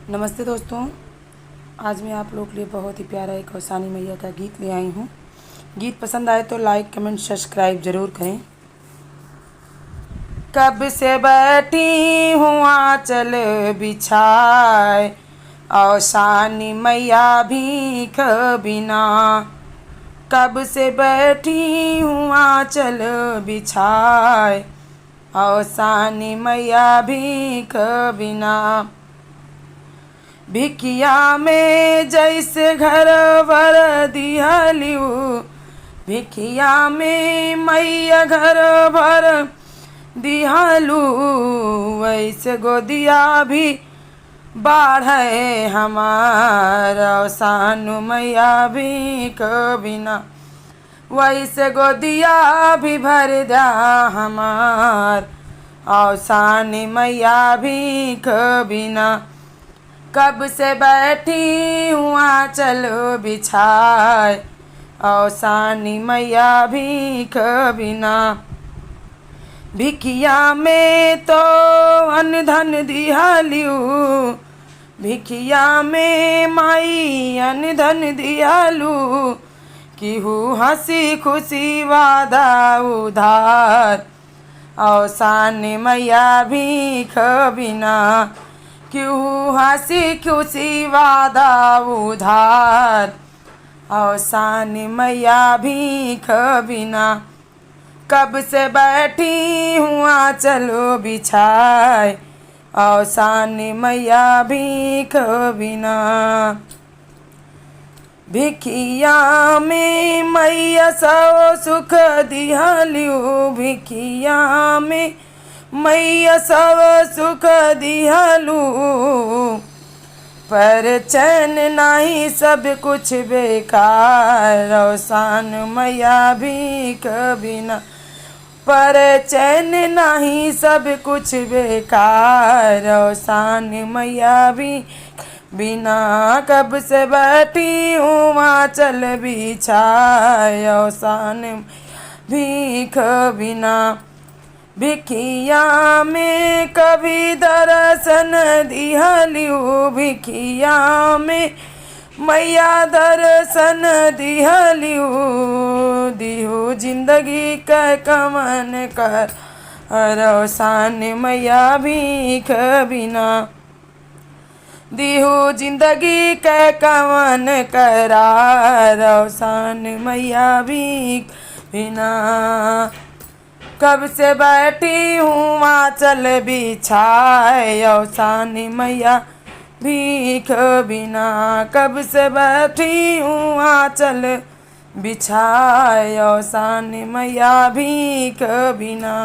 नमस्ते दोस्तों। आज मैं आप लोग के लिए बहुत ही प्यारा एक औसानी मैया का गीत ले आई हूँ। गीत पसंद आए तो लाइक कमेंट सब्सक्राइब ज़रूर करें। कब से बैठी हूँ आंचल बिछाए, औसानी मैया भीख बिना। कब से बैठी हूँ आंचल बिछाए, औसानी मैया भीख बिना। भिखिया में जैसे घर भर दिहलियू, भिखिया में मैया घर भर दिहलू। वैसे गोदिया भी बाढ़े हमार, औसानु मैया भीख बिना। वैसे गोदिया भी भर दा हमार, औसानी मैया भीख बिना। कब से बैठी हूँ आंचल बिछाए, औसानी मैया भीख बिना। भिखिया में तो अन्न धन दिहलियू, भिखिया में माई अन्न धन दिहलू। किहू हंसी खुशी वादा उधार, औसानी मैया भीख बिना। क्यों हंसी खुशी वादा उधार, औसानी मैया भीख बिना। कब से बैठी हूँ आंचल बिछाए, औसानी मैया भीख बिना। भिखिया में मैया सब सुख दिहलियू, भिखिया में मैया सब सुख दिहलू। पर चैन नहीं सब कुछ बेकार, औसान मैया भीख बिना। पर चैन नहीं सब कुछ बेकार, औसान मैया भीख बिना। कब से बैठी हूँ आंचल बिछाए, औसान भीख बिना। भिखिया में कभी दर्शन दिहलियू, भिखिया में मैया दर्शन दिहलियू। दिहू जिंदगी का कमन कर, औसान मैया भीख बिना। दिहू जिंदगी का कमन करार, औसान मैया भीख बिना। कब से बैठी हूँ आंचल बिछाए, औसानी मैया भीख बिना। कब से बैठी हूँ आंचल बिछाए, औसानी मैया भीख बिना।